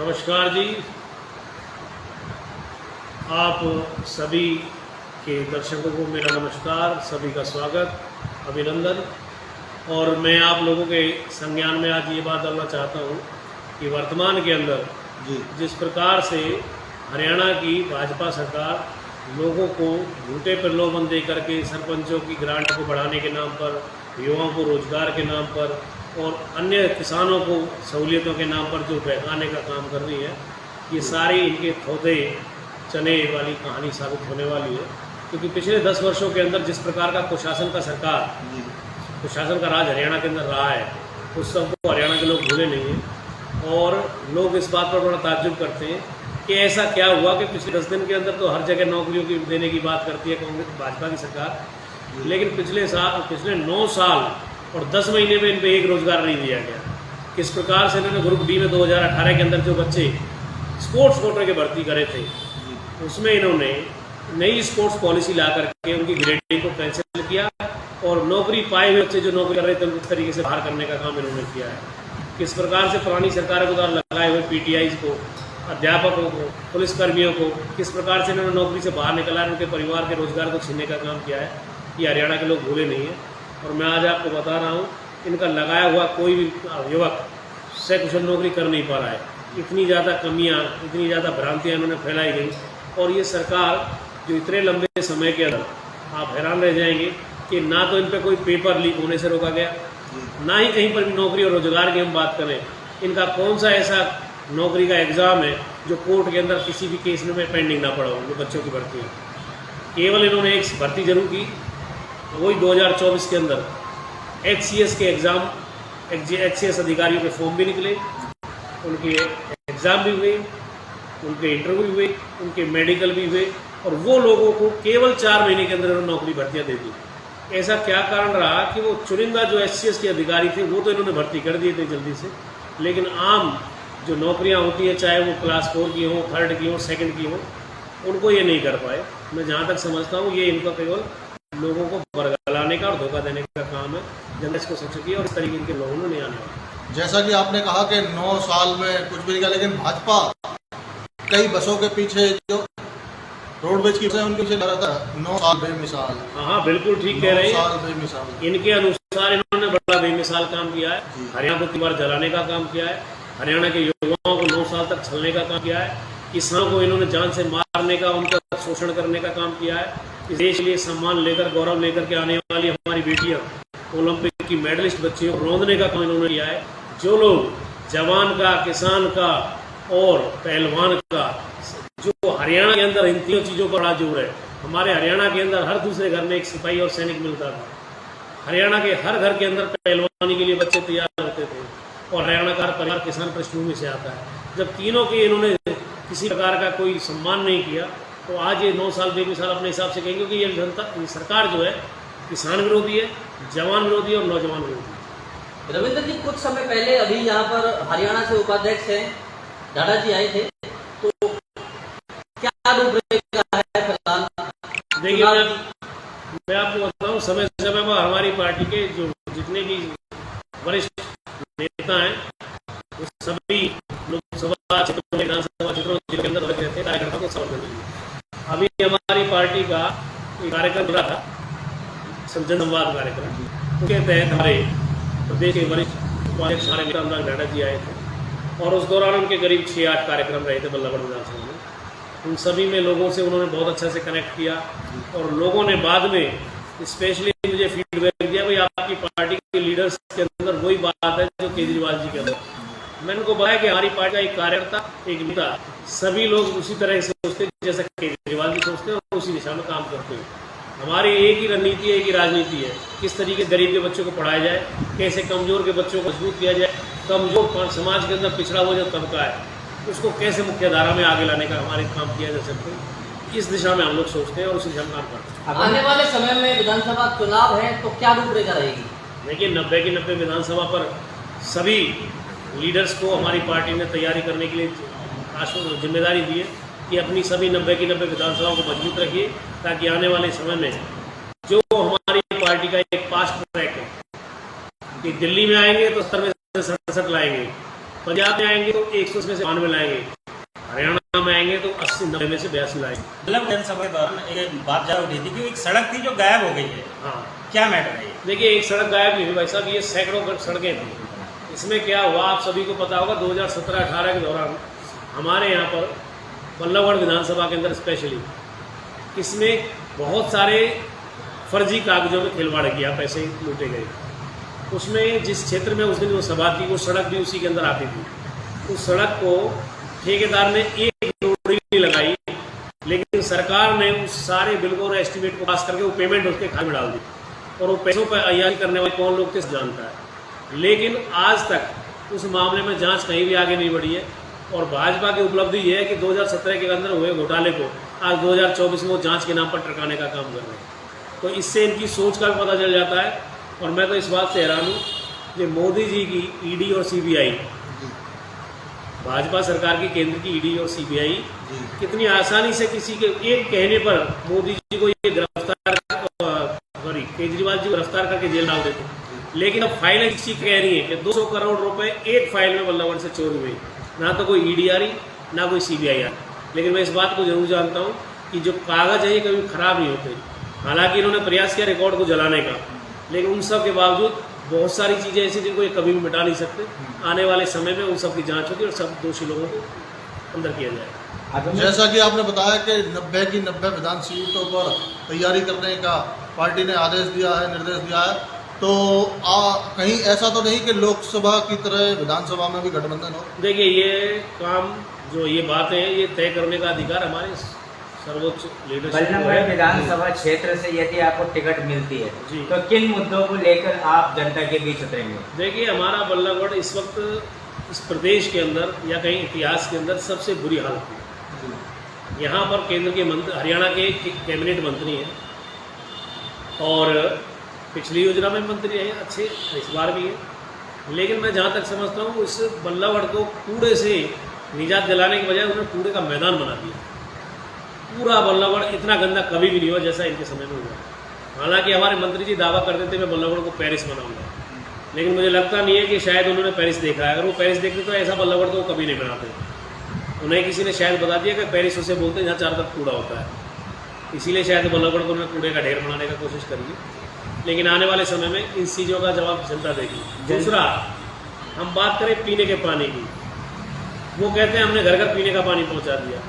नमस्कार जी। आप सभी के दर्शकों को मेरा नमस्कार, सभी का स्वागत, अभिनंदन। और मैं आप लोगों के संज्ञान में आज ये बात डालना चाहता हूँ कि वर्तमान के अंदर जिस प्रकार से हरियाणा की भाजपा सरकार लोगों को झूठे प्रलोभन दे करके सरपंचों की ग्रांट को बढ़ाने के नाम पर, युवाओं को रोजगार के नाम पर और अन्य किसानों को सहूलियतों के नाम पर जो बहकाने का काम कर रही है, ये सारी इनके थोड़े चने वाली कहानी साबित होने वाली है। क्योंकि पिछले 10 वर्षों के अंदर जिस प्रकार का कुशासन का राज हरियाणा के अंदर रहा है, उस सबको हरियाणा के लोग भूले नहीं हैं। और लोग इस बात पर बड़ा ताज्जुब करते हैं कि ऐसा क्या हुआ कि पिछले 10 दिन के अंदर तो हर जगह नौकरियों की देने की बात करती है कांग्रेस भाजपा की सरकार, लेकिन पिछले 9 साल और 10 महीने में इन पर एक रोजगार नहीं दिया गया। किस प्रकार से इन्होंने ग्रुप डी में 2018 के अंदर जो बच्चे स्पोर्ट्स कोटे के भर्ती करे थे, उसमें इन्होंने नई स्पोर्ट्स पॉलिसी ला करके उनकी ग्रेडिंग को कैंसिल किया और नौकरी पाए हुए बच्चे जो नौकरी कर रहे थे उस तरीके से बाहर करने का काम इन्होंने किया है। किस प्रकार से पुरानी सरकार के द्वारा लगाए हुए पीटीआईज को, अध्यापकों को, पुलिसकर्मियों को किस प्रकार से इन्होंने नौकरी से बाहर निकाला, उनके परिवार के रोजगार को छीनने का काम किया है, ये हरियाणा के लोग भूले नहीं हैं। और मैं आज आपको बता रहा हूँ, इनका लगाया हुआ कोई भी युवक सकुशल नौकरी कर नहीं पा रहा है। इतनी ज़्यादा कमियाँ, इतनी ज़्यादा भ्रांतियाँ इन्होंने फैलाई गई। और ये सरकार जो इतने लंबे समय के अंदर, आप हैरान रह जाएंगे कि ना तो इन पर कोई पेपर लीक होने से रोका गया, ना ही कहीं पर भी नौकरी और रोजगार की हम बात करें, इनका कौन सा ऐसा नौकरी का एग्ज़ाम है जो कोर्ट के अंदर किसी भी केस में पेंडिंग ना पड़ा हो, जो बच्चों की भर्ती है। केवल इन्होंने एक भर्ती जरूर की, वही 2024 के अंदर HCS के एग्ज़ाम, HCS अधिकारियों के फॉर्म भी निकले, उनके एग्ज़ाम भी हुए, उनके इंटरव्यू हुए, उनके मेडिकल भी हुए, और वो लोगों को केवल 4 महीने के अंदर नौकरी भर्तियाँ दे दी। ऐसा क्या कारण रहा कि वो चुनिंदा जो HCS के अधिकारी थे वो तो इन्होंने भर्ती कर दिए थे जल्दी से, लेकिन आम जो नौकरियाँ होती हैं, चाहे वो क्लास 4 की हो, 3rd की हो, 2nd की हो, उनको ये नहीं कर पाए। मैं जहाँ तक समझता हूँ ये इनका केवल लोगों को बरगलाने का और धोखा देने का काम है। जनता इसको सोच सकी और इस तरीके के लोगों ने नहीं आने वाले। जैसा कि आपने कहा कि 9 साल में कुछ भी नहीं किया, लेकिन भाजपा कई बसों के पीछे जो रोडवेज की बसें उनके पीछे लगा था 9 साल बेमिसाल। हाँ, बिल्कुल ठीक कह रहे हैं। 9 साल बेमिसाल। इनके अनुसार इन्होंने बड़ा बेमिसाल काम किया है। हरियाणा को 3 बार जलाने का काम किया है, हरियाणा के युवाओं को 9 साल तक छलने का काम किया है, किसानों को इन्होंने जान से मारने का, उनका शोषण करने का काम किया है। इस देश के लिए सम्मान लेकर, गौरव लेकर के आने वाली हमारी बेटियां, ओलंपिक की मेडलिस्ट बच्चियों को रोंदने का काम इन्होंने किया है। जो लोग जवान का, किसान का और पहलवान का, जो हरियाणा के अंदर इन 3 चीज़ों पर बड़ा जोर है। हमारे हरियाणा के अंदर हर दूसरे घर में एक सिपाही और सैनिक मिलता था। हरियाणा के हर घर के अंदर पहलवानी के लिए बच्चे तैयार होते थे और हरियाणा का परिवार किसान पृष्ठभूमि से आता है। जब तीनों के इन्होंने किसी प्रकार का कोई सम्मान नहीं किया, तो आज ये 9 साल बेमिसाल अपने हिसाब से कहेंगे कि ये जनता, ये सरकार जो है किसान विरोधी है, जवान विरोधी है और नौजवान विरोधी है। रविंद्र जी, कुछ समय पहले अभी यहाँ पर हरियाणा से उपाध्यक्ष हैं डाडा जी आए थे, तो क्या रूपरेखा है फिलहाल? देखिए, मैं आपको बताऊँ, समय समय पर हमारी पार्टी के जो जितने भी वरिष्ठ नेता हैं, वो सभी लोकसभा क्षेत्रों, विधानसभा क्षेत्रों के अंदर रहते हैं, कार्यकर्ताओं को समर्थन देंगे। अभी हमारी पार्टी का एक कार्यक्रम चल रहा था, जनसंवाद कार्यक्रम, उसके तहत हमारे प्रदेश के वरिष्ठ उपाध्यक्ष हमारे नेता अनुराग डाडा जी आए थे और उस दौरान उनके करीब 6-8 कार्यक्रम रहे थे बल्लभगढ़ विधानसभा में। उन सभी में लोगों से उन्होंने बहुत अच्छा से कनेक्ट किया और लोगों ने बाद में स्पेशली मुझे फीडबैक दिया, भाई आपकी पार्टी के लीडर्स के अंदर वही बात है जो केजरीवाल जी के अंदर। मैंने उनको बताया कि हमारी पार्टी का एक कार्यकर्ता, एक नेता, सभी लोग उसी तरह से सोचते हैं जैसा केजरीवाल जी सोचते हैं और उसी दिशा में काम करते हैं। हमारी एक ही रणनीति है, एक ही राजनीति है, किस तरीके गरीब के बच्चों को पढ़ाया जाए, कैसे कमजोर के बच्चों को मजबूत किया जाए, कमजोर समाज के अंदर पिछड़ा हुआ जो तबका है उसको कैसे मुख्य धारा में आगे लाने का हमारे काम किया जा सकता है। इस दिशा में हम लोग सोचते हैं और उस दिशा में काम करते हैं। आने वाले समय में विधानसभा चुनाव है, तो क्या रूपरेखा रहेगी? देखिए, 90 की 90 विधानसभा पर सभी लीडर्स को हमारी पार्टी ने तैयारी करने के लिए जिम्मेदारी दी है कि अपनी सभी 90 की 90 विधानसभाओं को मजबूत रखिए, ताकि आने वाले समय में जो हमारी पार्टी का एक पास्ट ट्रैक है कि दिल्ली में आएंगे तो 70 में से 67 लाएंगे, पंजाब में आएंगे तो 100 में से 92 लाएंगे, हरियाणा में आएंगे तो 80-90 में से 82 लाएंगे। मतलब विधानसभा के दौरान एक बात ज़्यादा उठी थी कि एक सड़क थी जो गायब हो गई है। हाँ, क्या मैटर है ये? देखिए एक सड़क गायब नहीं हुई भाई साहब, ये सैकड़ों सड़कें थी। इसमें क्या हुआ आप सभी को पता होगा, 2017-18 के दौरान हमारे यहाँ पर बल्लभगढ़ विधानसभा के अंदर स्पेशली इसमें बहुत सारे फर्जी कागजों में खिलवाड़ किया, पैसे लूटे गए। उसमें जिस क्षेत्र में उस दिन वो सभा थी वो सड़क भी उसी के अंदर आती थी। उस सड़क को ठेकेदार ने 1 करोड़ नहीं लगाई, लेकिन सरकार ने उस सारे बिल को और एस्टीमेट को पास करके वो पेमेंट उसके खाते में डाल दी। और वो पैसों पर अय्यारी करने वाले कौन लोग थे जानता है। लेकिन आज तक उस मामले में जांच कहीं भी आगे नहीं बढ़ी है। और भाजपा की उपलब्धि ये है कि 2017 के अंदर हुए घोटाले को आज 2024 में वो जांच के नाम पर टरकाने का काम कर रहे हैं। तो इससे इनकी सोच का भी पता चल जाता है। और मैं तो इस बात से हैरान हूँ कि मोदी जी की ईडी और सीबीआई, भाजपा सरकार की केंद्र की ईडी और सीबीआई कितनी आसानी से किसी के एक कहने पर मोदी जी को ये गिरफ्तार, सॉरी केजरीवाल जी को गिरफ्तार करके जेल डाल देते। लेकिन अब फाइलें इस चीज कह रही है कि 200 करोड़ रुपए एक फाइल में बल्लभगढ़ से चोरी हुई। ना तो कोई ईडी आ रही, ना कोई सीबीआई आ रही। लेकिन मैं इस बात को जरूर जानता हूँ कि जो कागज है ये कभी खराब नहीं होते। हालांकि इन्होंने प्रयास किया रिकॉर्ड को जलाने का, लेकिन उन सब के बावजूद बहुत सारी चीज़ें ऐसी जिनको ये कभी भी मिटा नहीं सकते। आने वाले समय में उन सब की जांच होगी और सब दोषी लोगों को अंदर किया जाएगा। जैसा कि आपने बताया कि 90 की 90 विधान सीटों पर तैयारी करने का पार्टी ने आदेश दिया है, निर्देश दिया है, तो कहीं ऐसा तो नहीं कि लोकसभा की तरह विधानसभा में भी गठबंधन हो? देखिए ये काम जो ये बात है ये तय करने का अधिकार हमारे सर्वोच्च लीडरशिप। बल्लभगढ़ विधानसभा क्षेत्र से यदि आपको टिकट मिलती है जी, तो किन मुद्दों को लेकर आप जनता के बीच उतरेंगे? देखिए हमारा बल्लभगढ़ इस वक्त इस प्रदेश के अंदर या कहीं इतिहास के अंदर सबसे बुरी हालत है। यहाँ पर केंद्र के मंत्री, हरियाणा के कैबिनेट मंत्री हैं और पिछली योजना में मंत्री रहे अच्छे, इस बार भी है। लेकिन मैं जहाँ तक समझता हूँ इस बल्लभगढ़ को कूड़े से निजात दिलाने के बजाय उन्होंने कूड़े का मैदान बना दिया। पूरा बल्लभगढ़ इतना गंदा कभी भी नहीं हुआ जैसा इनके समय में हुआ। हालांकि हमारे मंत्री जी दावा करते थे मैं बल्लभगढ़ को पेरिस बनाऊंगा, लेकिन मुझे लगता नहीं है कि शायद उन्होंने पेरिस देखा है। अगर वो पेरिस देखते तो ऐसा बल्लभगढ़ तो वो कभी नहीं बनाते। उन्हें किसी ने शायद बता दिया कि पेरिस उसे बोलते हैं जहाँ चारों तरफ कूड़ा होता है, इसीलिए शायद बल्लभगढ़ को उन्होंने कूड़े का ढेर बनाने का कोशिश करी। लेकिन आने वाले समय में इन चीज़ों का जवाब जनता देगी। दूसरा, हम बात करें पीने के पानी की, वो कहते हैं हमने घर घर पीने का पानी पहुंचा दिया।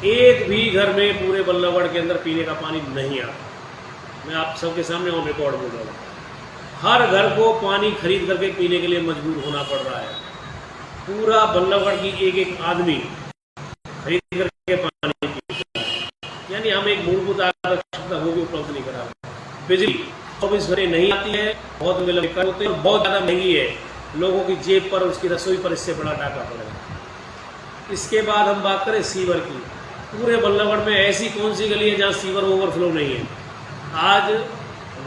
एक भी घर में पूरे बल्लभगढ़ के अंदर पीने का पानी नहीं आता। मैं आप सबके सामने ऑन रिकॉर्ड बोल रहा हूँ। हर घर को पानी खरीद करके पीने के लिए मजबूर होना पड़ रहा है। पूरा बल्लभगढ़ की एक एक आदमी खरीद करके पानी पीता है। यानी हम एक मूलभूत आवश्यकता वो भी उपलब्ध नहीं करा। बिजली 24 घंटे नहीं आती है, बहुत दिक्कत होती है और बहुत ज़्यादा महंगी है। लोगों की जेब पर, उसकी रसोई पर इससे बड़ा टाका पड़ेगा। इसके बाद हम बात करें सीवर की, पूरे बल्लभगढ़ में ऐसी कौन सी गली है जहाँ सीवर ओवरफ्लो नहीं है? आज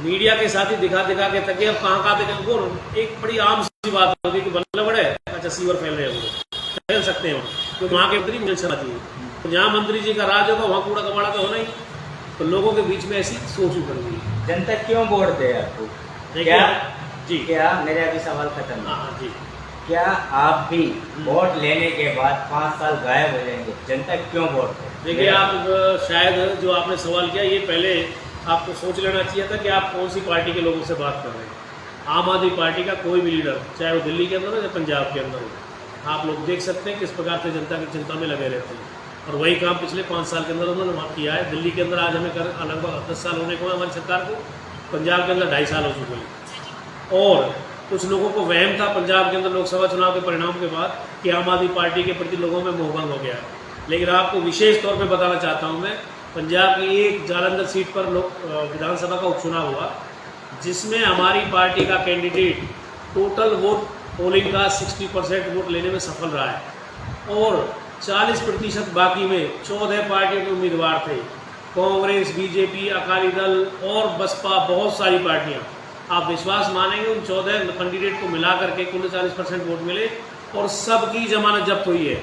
मीडिया के साथ ही दिखा दिखा के तक अब कहाँ वो एक बड़ी आम सी बात होगी कि बल्लभगढ़ है, अच्छा सीवर फैल रहे हैं, फैल सकते हैं क्योंकि वहाँ के मंत्री मिल सकती है। तो जहाँ मंत्री जी का राज होगा वहाँ कूड़ा कबाड़ा तो होना ही। तो लोगों के बीच में ऐसी सोच उभर गई। जनता क्यों वोट दे आपको? क्या जी, क्या मेरे अभी सवाल खत्म है। हाँ जी, क्या आप भी वोट लेने के बाद 5 साल गायब हो जाएंगे? जनता क्यों वोट दे? देखिए आप शायद जो आपने सवाल किया ये पहले आपको सोच लेना चाहिए था कि आप कौन सी पार्टी के लोगों से बात कर रहे हैं। आम आदमी पार्टी का कोई भी लीडर, चाहे वो दिल्ली के अंदर हो या पंजाब के अंदर हो, आप लोग देख सकते हैं किस प्रकार से जनता की चिंता में लगे रहते हैं। और वही काम पिछले 5 साल के अंदर उन्होंने वहाँ किया है। दिल्ली के अंदर आज हमें लगभग 10 साल होने को है हमारी सरकार को, पंजाब के अंदर 2.5 साल हो चुके हैं। और कुछ लोगों को वहम था पंजाब के अंदर लोकसभा चुनाव के परिणाम के बाद कि आम आदमी पार्टी के प्रति लोगों में मोहभंग हो गया। लेकिन आपको विशेष तौर पे बताना चाहता हूं मैं, पंजाब की एक जालंधर सीट पर विधानसभा का उपचुनाव हुआ जिसमें हमारी पार्टी का कैंडिडेट टोटल वोट पोलिंग का 60% वोट लेने में सफल रहा है और 40% बाकी में 14 पार्टियों के उम्मीदवार थे। कांग्रेस, बीजेपी, अकाली दल और बसपा, बहुत सारी पार्टियां। आप विश्वास मानेंगे उन 14 कैंडिडेट को मिला करके कुल 40% वोट मिले और सबकी जमानत जब्त हुई है।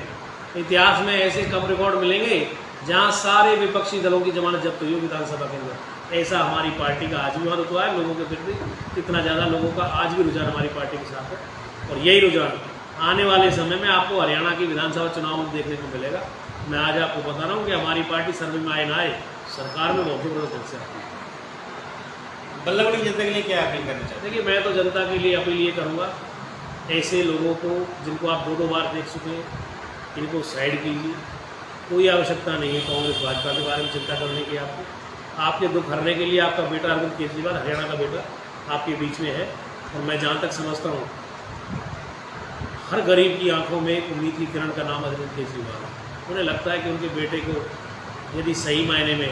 इतिहास में ऐसे कम रिकॉर्ड मिलेंगे जहां सारे विपक्षी दलों की जमानत जब्त हुई हो विधानसभा के अंदर। ऐसा हमारी पार्टी का आज भी रुझान है। लोगों के प्रति इतना ज़्यादा लोगों का आज भी रुझान हमारी पार्टी के साथ है और यही रुझान आने वाले समय में आपको हरियाणा की विधानसभा चुनाव में देखने को मिलेगा। मैं आज आपको बता रहा हूँ कि हमारी पार्टी सर्वे में आए सरकार में बहुत जबरदस्त से आती है। बल्लभगढ़ की जनता के लिए क्या अपील करना चाहते देखिए, मैं तो जनता के लिए अपील ये करूँगा, ऐसे लोगों को जिनको आप 2-2 बार देख चुके हैं, इनको साइड कीजिए। कोई आवश्यकता नहीं है कांग्रेस भाजपा के बारे में चिंता करने की। आपके दुख हरने के लिए आपका बेटा अरविंद केजरीवाल, हरियाणा का बेटा, आपके बीच में है। और मैं जहाँ तक समझता हूँ, हर गरीब की आंखों में एक उम्मीद की किरण का नाम अरविंद केजरीवाल है। उन्हें लगता है कि उनके बेटे को यदि सही मायने में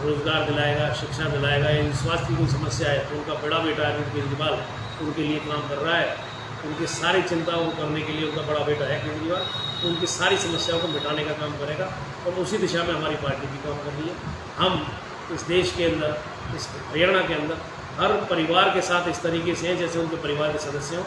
रोजगार दिलाएगा, शिक्षा दिलाएगा, या स्वास्थ्य की कोई समस्या है तो उनका बड़ा बेटा अरविंद केजरीवाल उनके लिए काम कर रहा है। उनकी सारी चिंताओं को करने के लिए उनका बड़ा बेटा है केजरीवाल, तो उनकी सारी समस्याओं को मिटाने का काम करेगा और उसी दिशा में हमारी पार्टी भी काम कर रही है। हम इस देश के अंदर, इस हरियाणा के अंदर हर परिवार के साथ इस तरीके से हैं जैसे उनके परिवार के सदस्य हों।